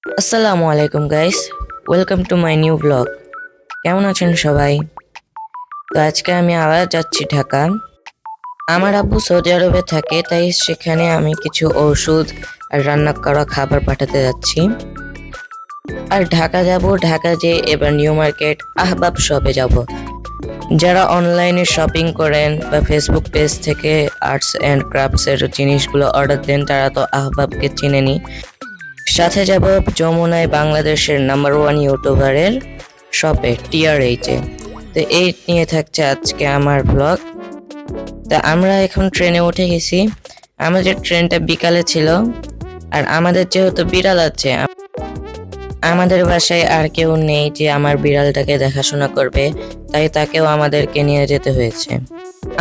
আসসালামু আলাইকুম guys, welcome to my new blog. কেমন আছেন সবাই? তো আজকে আমি আবার যাচ্ছি ঢাকা। আমার আব্বু সৌদি আরবে থাকে, তাই সেখানে আমি কিছু ওষুধ আর রান্না করা খাবার পাঠাতে যাচ্ছি। আর ঢাকা যাব, ঢাকা যেয়ে এবার নিউ মার্কেট আহবাব শপে যাব। যারা অনলাইনে শপিং করেন বা ফেসবুক পেজ থেকে আর্টস অ্যান্ড ক্রাফটসের জিনিসগুলো অর্ডার দেন, তারা তো আহবাবকে চিনেনি। সাথে যাব যমুনায় বাংলাদেশের নাম্বার 1 ইউটিউবারের শপে TRH-এ। তো এই নিয়ে থাকছে আজকে আমার ব্লগ। তা আমরা এখন ট্রেনে উঠে গেছি। আমাদের ট্রেনটা বিকালে ছিল। আর আমাদের যেহেতু বিড়াল আছে, আমাদের বাসায় আর কেউ নেই যে আমার বিড়ালটাকে দেখাশোনা করবে, তাই তাকেও আমাদেরকে নিয়ে যেতে হয়েছে।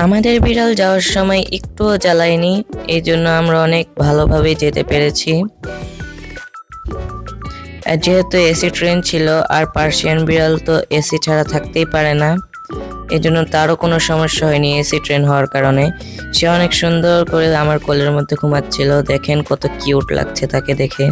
আমাদের বিড়াল যাওয়ার সময় একটুও জ্বালায়নি, এই জন্য আমরা অনেক ভালোভাবে যেতে পেরেছি। যেহেতু এসি ট্রেন ছিল, আর পার্সিয়ান বিড়াল তো এসি ছাড়া থাকতেই পারে না, এজন্য তারও কোনো সমস্যা হয়নি এসি ট্রেন হওয়ার কারণে। সে অনেক সুন্দর করে আমার কোলের মধ্যে ঘুমাচ্ছিল। দেখেন কত কিউট লাগছে তাকে দেখে।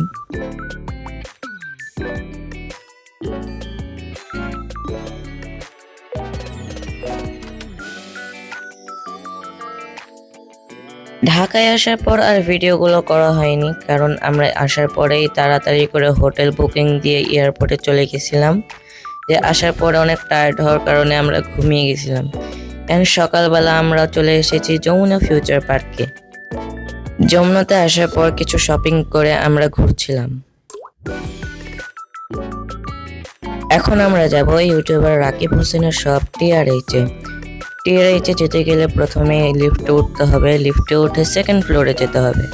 ঢাকায় আসার পর আর ভিডিওগুলো করা হয়নি, কারণ আমরা আসার পরেই তাড়াতাড়ি করে হোটেল বুকিং দিয়ে এয়ারপোর্টে চলে গেছিলাম। যে আসার পরে অনেক টায়ার্ড হওয়ার কারণে আমরা ঘুমিয়ে গেছিলাম। সকালবেলা আমরা চলে এসেছি যমুনা ফিউচার পার্কে। যমুনাতে আসার পর কিছু শপিং করে আমরা ঘুরছিলাম। এখন আমরা যাব ইউটিউবার রাকিব হোসেনের শপ TRH-এ। TRH-এ যেতে গেলে প্রথমে লিফটে উঠতে হবে, লিফটে উঠে সেকেন্ড ফ্লোরে যেতে হবে।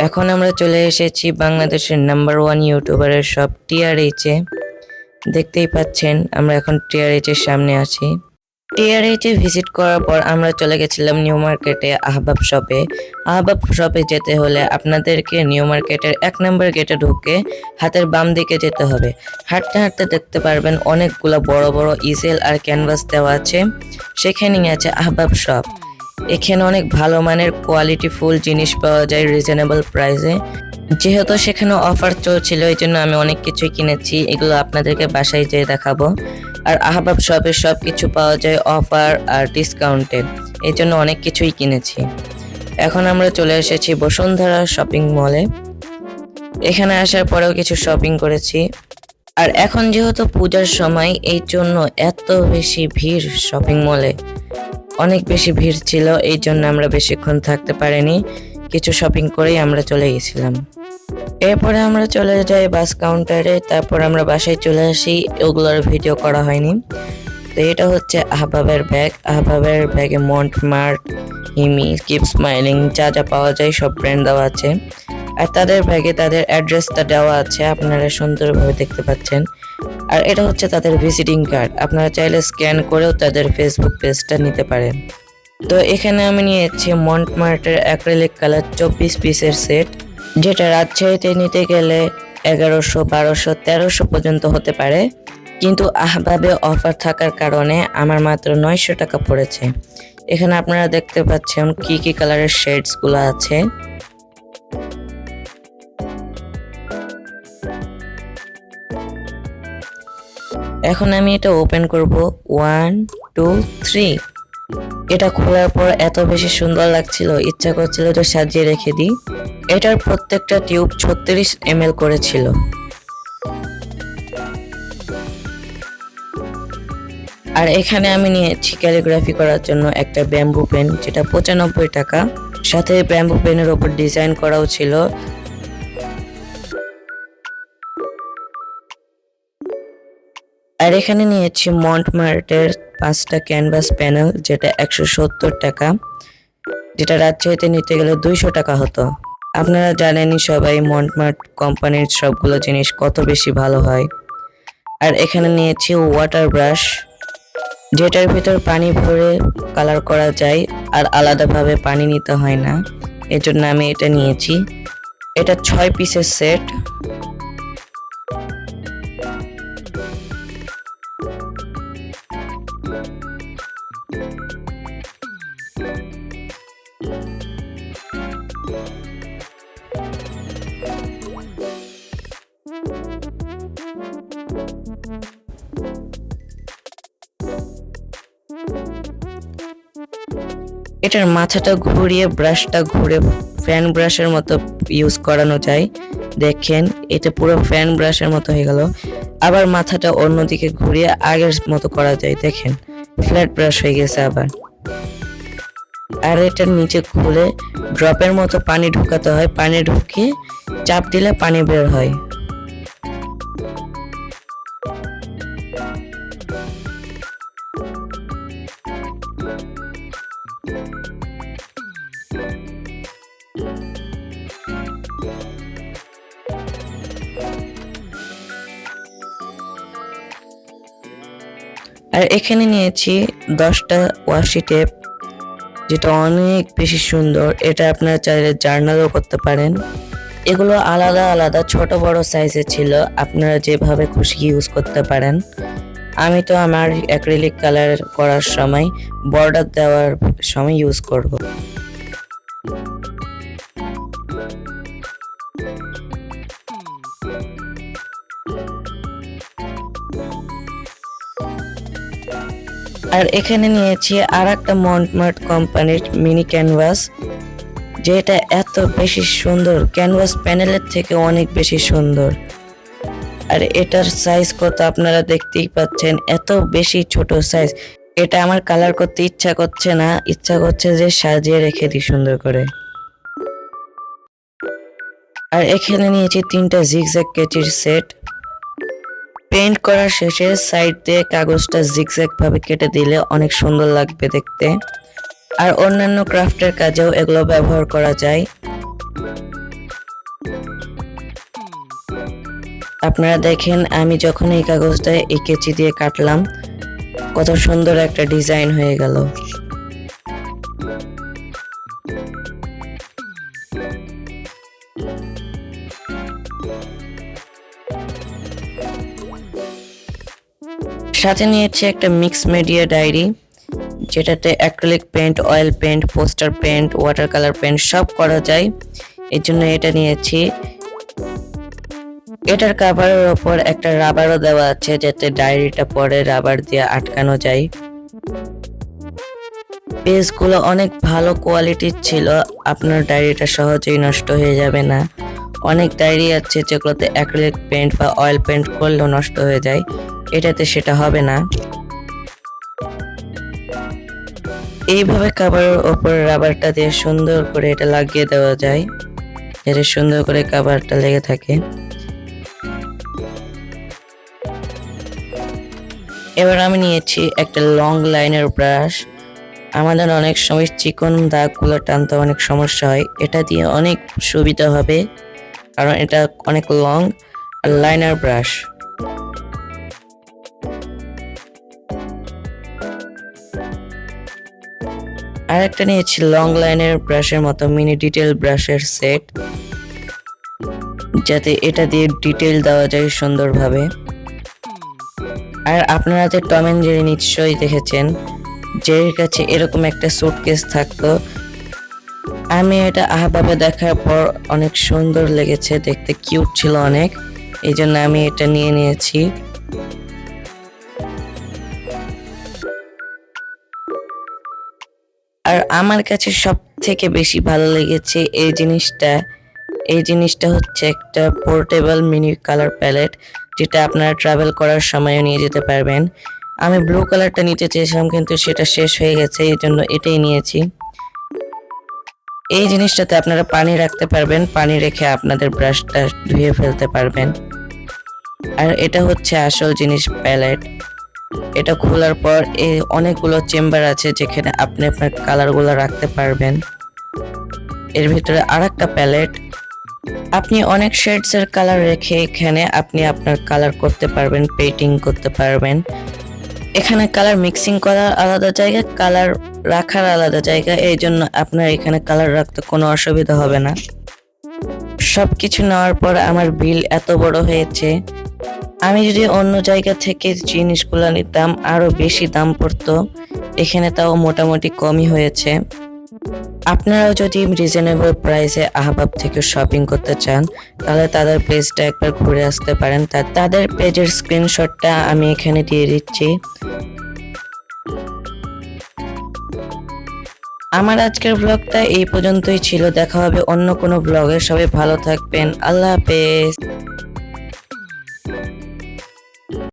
এখন আমরা চলে এসেছি বাংলাদেশের নাম্বার 1 ইউটিউবারের শপ TRH-এ। দেখতেই পাচ্ছেন আমরা এখন TRH-এর সামনে আছি। TRH-এ ভিজিট করার পর আমরা চলে গেছিলাম নিউ মার্কেটে আহবাব শপে। আহবাব শপে যেতে হলে আপনাদেরকে নিউ মার্কেটের 1 নম্বর গেটে ঢুকে হাতের বাম দিকে যেতে হবে। হাঁটতে হাঁটতে দেখতে পারবেন অনেকগুলো বড় বড় ইসেল আর ক্যানভাস দেওয়া আছে, সেখানেই আছে আহবাব শপ। এখানে অনেক ভালো মানের কোয়ালিটি ফুল জিনিস পাওয়া যায় রিজনেবল প্রাইসে। যেহেতু সেখানে অফার চলছিল, এই জন্য আমি অনেক কিছুই কিনেছি, এগুলো আপনাদেরকে বাসায় যেয়ে দেখাবো। আর আহবাব শপে সব কিছু পাওয়া যায় অফার আর ডিসকাউন্টে, এই জন্য অনেক কিছুই কিনেছি। এখন আমরা চলে এসেছি বসুন্ধরা শপিং মলে। এখানে আসার পরেও কিছু শপিং করেছি। আর এখন যেহেতু পূজার সময়, এই জন্য এত বেশি ভিড় শপিং মলে, অনেক বেশি ভিড় ছিল, এই জন্য আমরা বেশিক্ষণ থাকতে পারিনি। কিছু শপিং করেই আমরা চলে গেছিলাম। এরপরে আমরা চলে যাই বাস কাউন্টারে, তারপর আমরা বাসায় চলে আসি, ওগুলোর ভিডিও করা হয়নি। তো এটা হচ্ছে আহবাবের ব্যাগ। আহবাবের ব্যাগে মন্টমার্ট, হিমি, কিপ স্মাইলিং যা যা পাওয়া যায় সব ব্র্যান্ড দেওয়া আছে। আর তাদের ব্যাগে তাদের অ্যাড্রেসটা দেওয়া আছে, আপনারা সুন্দরভাবে দেখতে পাচ্ছেন। আর এটা হচ্ছে তাদের ভিজিটিং কার্ড, আপনারা চাইলে স্ক্যান করেও তাদের ফেসবুক পেজটা নিতে পারেন। তো এখানে আমি নিয়েছি মন্টমার্টের অ্যাক্রিলিক কালার 24 পিসের সেট, যেটা রাজশাহীতে নিতে গেলে 1100, 1200, 1300 পর্যন্ত হতে পারে, কিন্তু আহবাবে অফার থাকার কারণে আমার মাত্র 900 টাকা পড়েছে। এখানে আপনারা দেখতে পাচ্ছেন কি কি কালারের শেডস গুলো আছে। এখন আমি এটা ওপেন করব। 1 2 3। এটা খোলার পর এত বেশি সুন্দর লাগছিল, ইচ্ছা করছিল যে সাজিয়ে রেখে দিই। এটার প্রত্যেকটা টিউব 36 ml করে ছিল। আর এখানে আমি নিয়েছি ক্যালিগ্রাফি করার জন্য একটা ব্যাম্বু পেন, যেটা 95 টাকা। সাথে ব্যাম্বু পেনের ওপর ডিজাইন করাও ছিল। আর এখানে নিয়েছি মন্টমার্টের 5টা ক্যানভাস প্যানেল, যেটা 170 টাকা, যেটা রাজশাহীতে নিতে গেলে 200 টাকা হতো। আপনারা জানেনই সবাই মন্টমার্ট কোম্পানির সবগুলো জিনিস কত বেশি ভালো হয়। আর এখানে নিয়েছি ওয়াটার ব্রাশ, যেটার ভিতর পানি ভরে কালার করা যায় আর আলাদাভাবে পানি নিতে হয় না, এজন্য আমি এটা নিয়েছি। এটা 6 পিসের সেট। এটার মাথাটা ঘুরিয়ে ব্রাশটা ঘুরে ফ্যান ব্রাশের মতো ইউজ করানো যায়। দেখেন এটা পুরো ফ্যান ব্রাশের মতো হয়ে গেল। আবার মাথাটা অন্যদিকে ঘুরিয়ে আগের মতো করা যায়, দেখেন ফ্ল্যাট ব্রাশ হয়ে গেছে আবার। আর এটার নিচে খুলে ড্রপের মতো পানি ঢুকাতে হয়, পানি ঢুকিয়ে চাপ দিলে পানি বের হয়। আর এখানে নিয়েছি 10টা ওয়াশি টেপ, যেটা অনেক বেশি সুন্দর। এটা আপনারা চাইলে জার্নালও করতে পারেন। এগুলো আলাদা আলাদা ছোট বড় সাইজে ছিল, আপনারা যেভাবে খুশি ইউজ করতে পারেন। আমি তো আমার অ্যাক্রিলিক কালার করার সময় বর্ডার দেওয়ার সময় ইউজ করব। আর এখানে নিয়েছি আর একটা মন্টমার্ট কোম্পানির মিনি ক্যানভাস, যেটা এত বেশি সুন্দর, ক্যানভাস প্যানেলের থেকে অনেক বেশি সুন্দর। আর এটার সাইজ কত আপনারা দেখতেই পাচ্ছেন, এত বেশি ছোট সাইজ। এটা আমার কালার করতে ইচ্ছা করছে না, ইচ্ছা করছে যে সাজিয়ে রেখে দিই সুন্দর করে। আর এখানে নিয়েছি 3টা জিগজ্যাগ কেচির সেট। পেইন্ট করার শেষে সাইড দিয়ে কাগজটা জিগজ্যাগ ভাবে কেটে দিলে অনেক সুন্দর লাগবে দেখতে। আর অন্যান্য ক্রাফটের কাজেও এগুলো ব্যবহার করা যায়। আপনারা দেখেন আমি যখন এই কাগজটা এই কেচি দিয়ে কাটলাম, কত সুন্দর একটা ডিজাইন হয়ে গেল। সাথে নিয়েছি একটা মিক্স মিডিয়া ডায়েরি, যেটাতে acrylic paint, oil paint, poster paint, water colour paint সব করা যায়। এর জন্য এটা নিয়েছি। এটার কভারের ওপর একটা রাবারও দেওয়া আছে, যাতে ডায়েরিটা পরে রাবার দিয়ে আটকানো যায়। পেজগুলো অনেক ভালো কোয়ালিটির ছিল, আপনার ডায়েরিটা সহজেই নষ্ট হয়ে যাবে না। অনেক ডায়েরি আছে যেগুলোতে অ্যাক্রিলিক পেইন্ট বা অয়েল পেইন্ট করলেও নষ্ট হয়ে যায়, এটাতে সেটা হবে না। এইভাবে কভারের ওপর রাবারটা দিয়ে সুন্দর করে এটা লাগিয়ে দেওয়া যায়, যাতে সুন্দর করে কভারটা লেগে থাকে। এবার আমি নিয়েছি একটা লং লাইনের ব্রাশ। আমাদের অনেক সময় চিকন দাগগুলো টানতে অনেক সমস্যা হয়, এটা দিয়ে অনেক সুবিধা হবে, কারণ এটা অনেক লং আর লাইনার ব্রাশ। আর একটা নিয়েছি লং লাইনের ব্রাশের মতো মিনি ডিটেল ব্রাশের সেট, যাতে এটা দিয়ে ডিটেল দেওয়া যায় সুন্দরভাবে। আর আপনারা যে টম এন্ড জেরি নিশ্চয়ই দেখেছেন, জেরির কাছে এরকম একটা সুটকেস থাকতো। আমি এটা আহবাবে দেখার পর অনেক সুন্দর লেগেছে, দেখতে কিউট ছিল অনেক, এই জন্য আমি এটা নিয়ে নিয়েছি। আর আমার কাছে সব থেকে বেশি ভালো লেগেছে এই জিনিসটা হচ্ছে একটা পোর্টেবল মিনি কালার প্যালেট, যেটা আপনারা ট্রাভেল করার সময় নিয়ে যেতে পারবেন। আমি ব্লু কালারটা নিতে চেয়েছিলাম, কিন্তু সেটা শেষ হয়ে গেছে, এই জন্য এটাই নিয়েছি। এই জিনিসটাতে আপনারা পানি রাখতে পারবেন, পানি রেখে আপনাদের ব্রাশটা ধুয়ে ফেলতে পারবেন। আর এটা হচ্ছে আসল জিনিস, প্যালেট। এটা খোলার পর অনেকগুলো চেম্বার আছে, যেখানে আপনি আপনার কালারগুলো রাখতে পারবেন। এর ভিতরে আরেকটা প্যালেট, আপনি অনেক শেডস এর কালার রেখে এখানে আপনি আপনার কালার করতে পারবেন, পেইন্টিং করতে পারবেন। এখানে কালার মিক্সিং করার আলাদা জায়গা, কালার রাখার আলাদা জায়গা, এই জন্য আপনার এখানে কালার রাখতে কোনো অসুবিধা হবে না। সবকিছু নেওয়ার পর আমার বিল এত বড় হয়েছে, আমি যদি অন্য জায়গা থেকে জিনিসগুলো নিতাম আরো বেশি দাম পড়তো, এখানে তাও মোটামুটি কমই হয়েছে। আপনারাও যদি রিজনেবল প্রাইসে আহবাব থেকে শপিং করতে চান তাহলে তাদের পেজটা একবার ঘুরে আসতে পারেন। তাদের পেজের স্ক্রিনশটটা আমি এখানে দিয়ে দিচ্ছি। আমার আজকের ব্লগটা এই পর্যন্তই ছিল। দেখা হবে অন্য কোনো ব্লগে। সবাই ভালো থাকবেন। আল্লাহ হাফেজ।